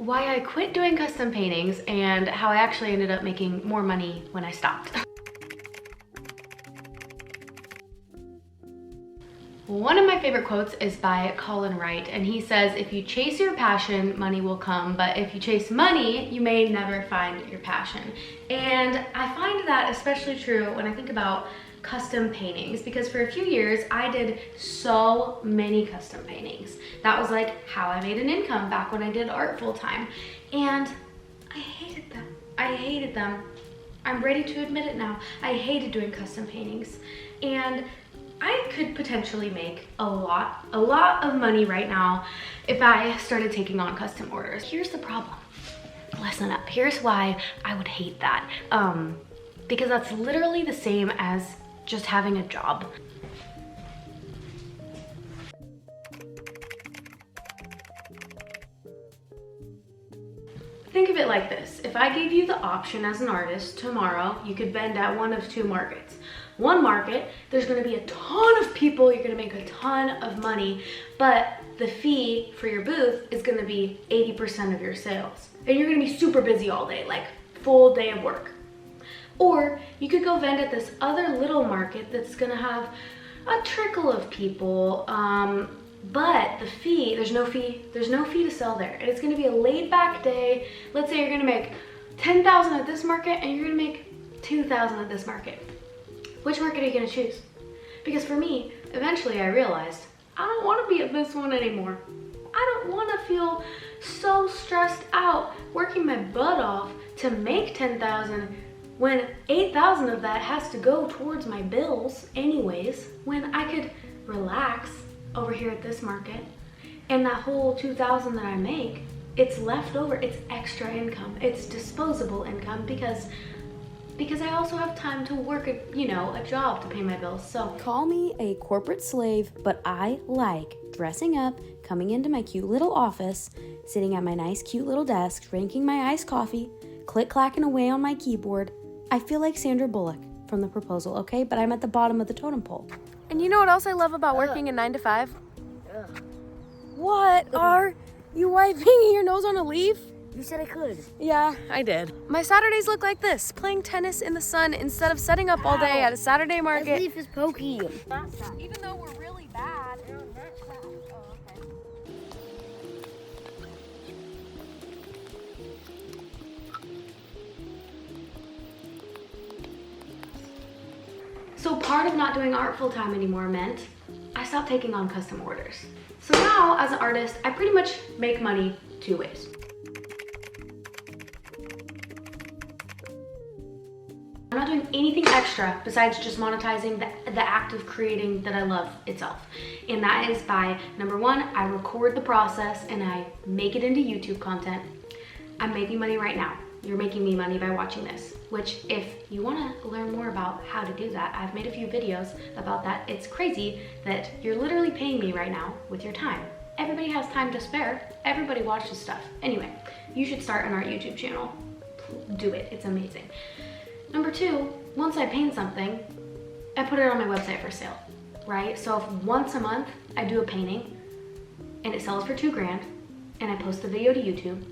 why I quit doing custom paintings, and how I actually ended up making more money when I stopped. One of my favorite quotes is by Colin Wright, and he says, if you chase your passion, money will come, but if you chase money, you may never find your passion. And I find that especially true when I think about custom paintings, because for a few years I did so many custom paintings. That was like how I made an income back when I did art full time, and I hated them. I hated them. I'm ready to admit it now. I hated doing custom paintings, and I could potentially make a lot of money right now if I started taking on custom orders. Here's the problem. Listen up. Here's why I would hate that. Because that's literally the same as just having a job. Think of it like this. If I gave you the option as an artist tomorrow, you could vend at one of two markets. One market, there's gonna be a ton of people, you're gonna make a ton of money, but the fee for your booth is gonna be 80% of your sales. And you're gonna be super busy all day, like full day of work. Or you could go vend at this other little market that's gonna have a trickle of people, but the fee, there's no fee to sell there. And it's gonna be a laid back day. Let's say you're gonna make 10,000 at this market and you're gonna make 2,000 at this market. Which market are you gonna choose? Because for me, eventually I realized I don't wanna be at this one anymore. I don't wanna feel so stressed out working my butt off to make 10,000 when 8,000 of that has to go towards my bills anyways, when I could relax over here at this market, and that whole 2,000 that I make, it's left over, it's extra income, it's disposable income, because I also have time to work a job to pay my bills. So call me a corporate slave, but I like dressing up, coming into my cute little office, sitting at my nice cute little desk, drinking my iced coffee, click-clacking away on my keyboard. I feel like Sandra Bullock from The Proposal, okay? But I'm at the bottom of the totem pole. And you know what else I love about working a 9 to 5? What? Are you wiping your nose on a leaf? You said I could. Yeah, I did. My Saturdays look like this, playing tennis in the sun instead of setting up all day at a Saturday market. That leaf is pokey. Even though we're really bad. So part of not doing art full time anymore meant I stopped taking on custom orders. So now as an artist, I pretty much make money two ways. I'm not doing anything extra besides just monetizing the act of creating that I love itself. And that is by, number one, I record the process and I make it into YouTube content. I'm making money right now. You're making me money by watching this, which if you wanna learn more about how to do that, I've made a few videos about that. It's crazy that you're literally paying me right now with your time. Everybody has time to spare. Everybody watches stuff. Anyway, you should start an art YouTube channel. Do it, it's amazing. Number two, once I paint something, I put it on my website for sale, right? So if once a month I do a painting and it sells for $2,000 and I post the video to YouTube,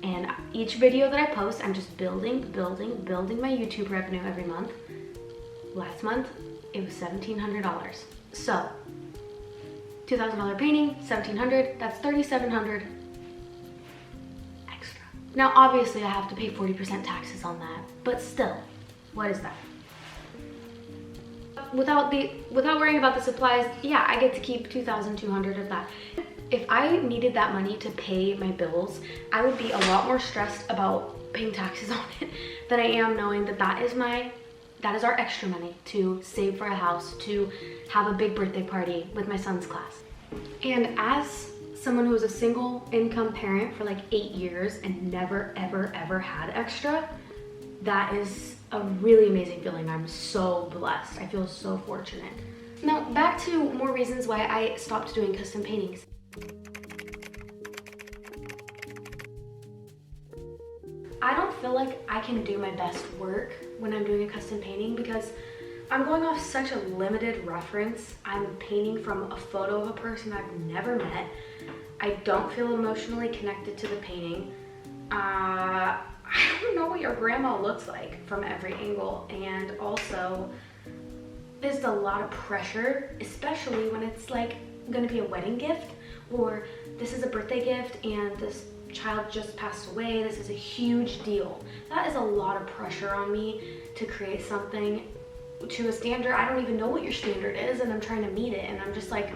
and each video that I post, I'm just building my YouTube revenue every month. Last month, it was $1,700. So, $2,000 painting, $1,700, that's $3,700 extra. Now, obviously I have to pay 40% taxes on that, but still, what is that? Without worrying about the supplies, yeah, I get to keep $2,200 of that. If I needed that money to pay my bills, I would be a lot more stressed about paying taxes on it than I am knowing that that is our extra money to save for a house, to have a big birthday party with my son's class. And as someone who was a single income parent for like 8 years and never, ever had extra, that is a really amazing feeling. I'm so blessed. I feel so fortunate. Now, back to more reasons why I stopped doing custom paintings. I don't feel like I can do my best work when I'm doing a custom painting because I'm going off such a limited reference. I'm painting from a photo of a person I've never met. I don't feel emotionally connected to the painting. I don't know what your grandma looks like from every angle, and also there's a lot of pressure, especially when it's like gonna be a wedding gift, or this is a birthday gift and this child just passed away. This is a huge deal. That is a lot of pressure on me to create something to a standard. I don't even know what your standard is, and I'm trying to meet it, and I'm just like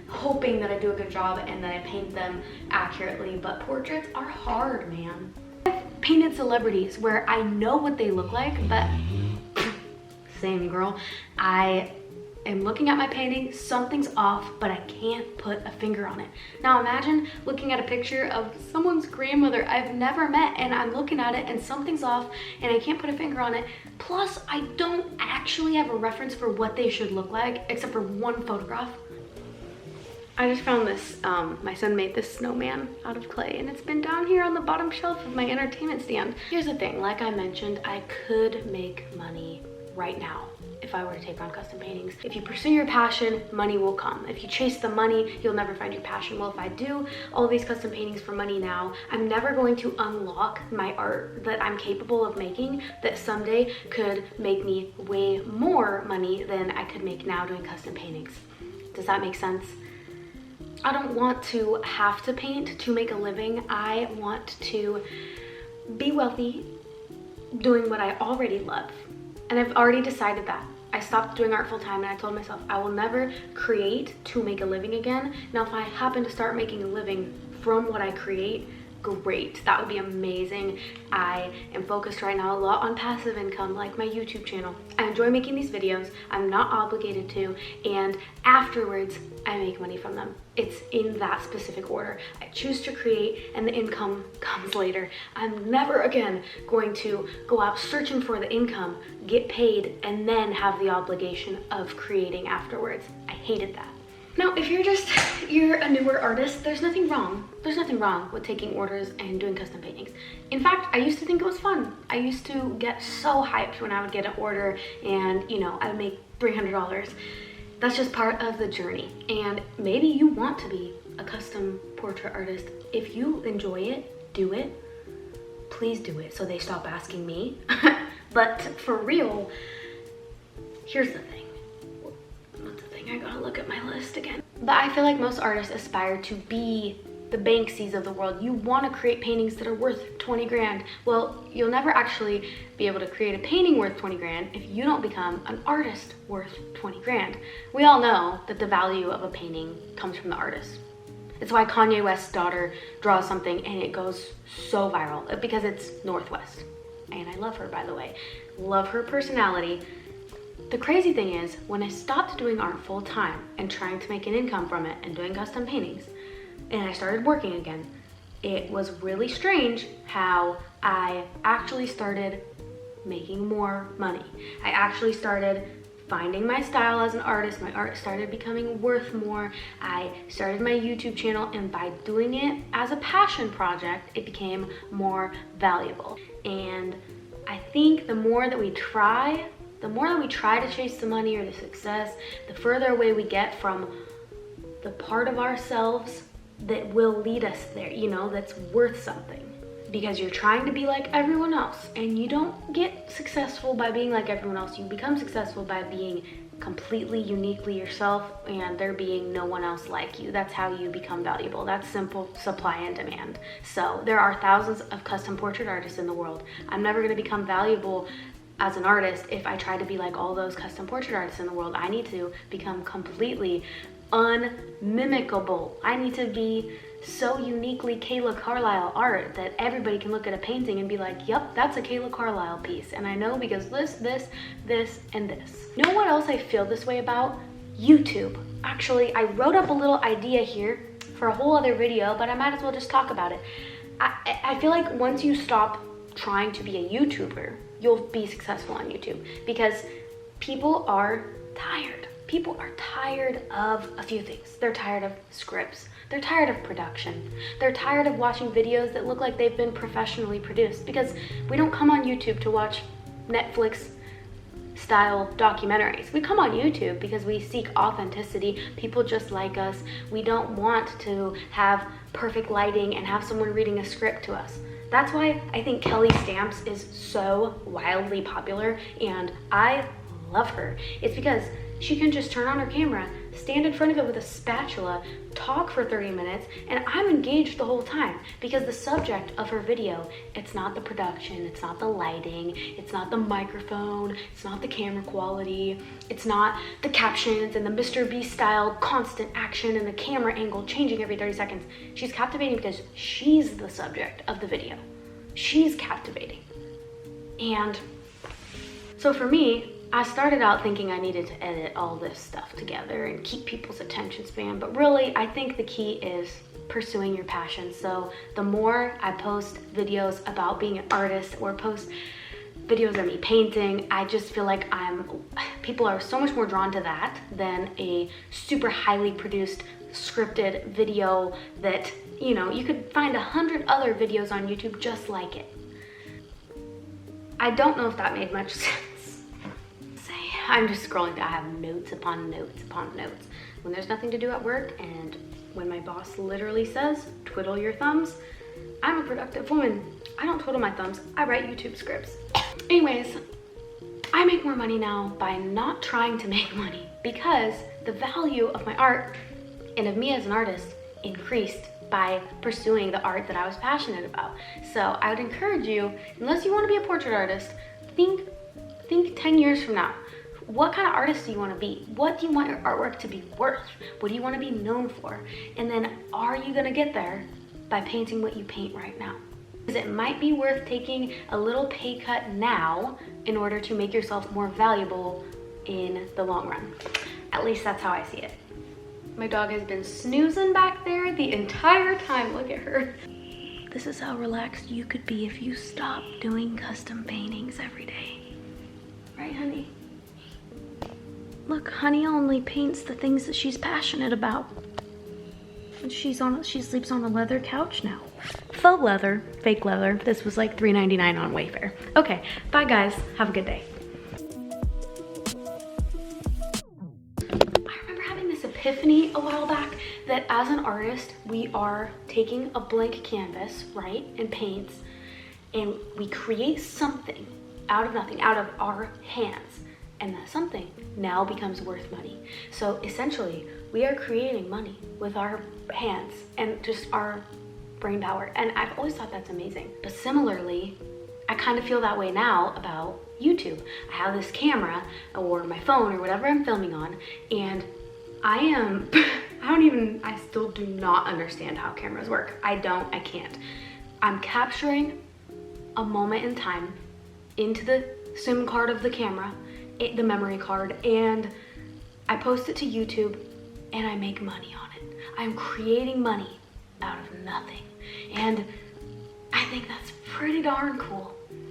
hoping that I do a good job and that I paint them accurately. But portraits are hard, man. I've painted celebrities where I know what they look like, but same girl. I am looking at my painting, something's off, but I can't put a finger on it. Now imagine looking at a picture of someone's grandmother I've never met, and I'm looking at it and something's off and I can't put a finger on it. Plus, I don't actually have a reference for what they should look like except for one photograph. I just found this, my son made this snowman out of clay, and it's been down here on the bottom shelf of my entertainment stand. Here's the thing, like I mentioned, I could make money right now if I were to take on custom paintings. If you pursue your passion, money will come. If you chase the money, you'll never find your passion. Well, if I do all these custom paintings for money now, I'm never going to unlock my art that I'm capable of making that someday could make me way more money than I could make now doing custom paintings. Does that make sense? I don't want to have to paint to make a living. I want to be wealthy doing what I already love. And I've already decided that. I stopped doing art full time, and I told myself I will never create to make a living again. Now, if I happen to start making a living from what I create, great, that would be amazing. I am focused right now a lot on passive income, like my YouTube channel. I enjoy making these videos. I'm not obligated to, and afterwards I make money from them. It's in that specific order. I choose to create and the income comes later. I'm never again going to go out searching for the income, get paid, and then have the obligation of creating afterwards. I hated that. Now, if you're a newer artist, there's nothing wrong. There's nothing wrong with taking orders and doing custom paintings. In fact, I used to think it was fun. I used to get so hyped when I would get an order and, you know, I would make $300. That's just part of the journey. And maybe you want to be a custom portrait artist. If you enjoy it, do it. Please do it so they stop asking me. But for real, here's the thing. I gotta look at my list again. But I feel like most artists aspire to be the Banksys of the world. You want to create paintings that are worth 20 grand. Well, you'll never actually be able to create a painting worth 20 grand if you don't become an artist worth 20 grand. We all know that the value of a painting comes from the artist. It's why Kanye West's daughter draws something and it goes so viral, because it's Northwest. And I love her, by the way. Love her personality. The crazy thing is, when I stopped doing art full time and trying to make an income from it and doing custom paintings, and I started working again, it was really strange how I actually started making more money. I actually started finding my style as an artist. My art started becoming worth more. I started my YouTube channel, and by doing it as a passion project, it became more valuable. And I think the more that we try to chase the money or the success, the further away we get from the part of ourselves that will lead us there, you know, that's worth something. Because you're trying to be like everyone else, and you don't get successful by being like everyone else. You become successful by being completely uniquely yourself and there being no one else like you. That's how you become valuable. That's simple supply and demand. So there are thousands of custom portrait artists in the world. I'm never going to become valuable as an artist if I try to be like all those custom portrait artists in the world. I need to become completely unmimicable. I need to be so uniquely Kayla Carlisle art that everybody can look at a painting and be like, yep, that's a Kayla Carlisle piece. And I know because this, and this. You know what else I feel this way about? YouTube. Actually, I wrote up a little idea here for a whole other video, but I might as well just talk about it. I feel like once you stop trying to be a YouTuber, you'll be successful on YouTube, because people are tired. People are tired of a few things. They're tired of scripts. They're tired of production. They're tired of watching videos that look like they've been professionally produced, because we don't come on YouTube to watch Netflix style documentaries. We come on YouTube because we seek authenticity, people just like us. We don't want to have perfect lighting and have someone reading a script to us. That's why I think Kelly Stamps is so wildly popular, and I love her. It's because she can just turn on her camera, stand in front of it with a spatula, talk for 30 minutes, and I'm engaged the whole time because the subject of her video, it's not the production, it's not the lighting, it's not the microphone, it's not the camera quality, it's not the captions and the Mr. Beast style constant action and the camera angle changing every 30 seconds. She's captivating because she's the subject of the video. She's captivating. And so for me, I started out thinking I needed to edit all this stuff together and keep people's attention span, but really I think the key is pursuing your passion. So the more I post videos about being an artist or post videos of me painting, I just feel like people are so much more drawn to that than a super highly produced scripted video that, you know, you could find 100 other videos on YouTube just like it. I don't know if that made much sense. I'm just scrolling through. I have notes upon notes upon notes. When there's nothing to do at work and when my boss literally says, twiddle your thumbs, I'm a productive woman. I don't twiddle my thumbs. I write YouTube scripts. Anyways, I make more money now by not trying to make money because the value of my art and of me as an artist increased by pursuing the art that I was passionate about. So I would encourage you, unless you want to be a portrait artist, think 10 years from now. What kind of artist do you want to be? What do you want your artwork to be worth? What do you want to be known for? And then are you going to get there by painting what you paint right now? Because it might be worth taking a little pay cut now in order to make yourself more valuable in the long run. At least that's how I see it. My dog has been snoozing back there the entire time. Look at her. This is how relaxed you could be if you stopped doing custom paintings every day. Right, honey? Look, honey only paints the things that she's passionate about. And she sleeps on a leather couch now. Faux leather, fake leather. This was like $3.99 on Wayfair. Okay, bye guys. Have a good day. I remember having this epiphany a while back that as an artist, we are taking a blank canvas, right, and paints, and we create something out of nothing, out of our hands. And that something now becomes worth money. So essentially, we are creating money with our hands and just our brain power. And I've always thought that's amazing. But similarly, I kind of feel that way now about YouTube. I have this camera or my phone or whatever I'm filming on, and I still do not understand how cameras work. I can't. I'm capturing a moment in time into the SIM card of the camera, the memory card, and I post it to YouTube and I make money on it. I'm creating money out of nothing. And I think that's pretty darn cool.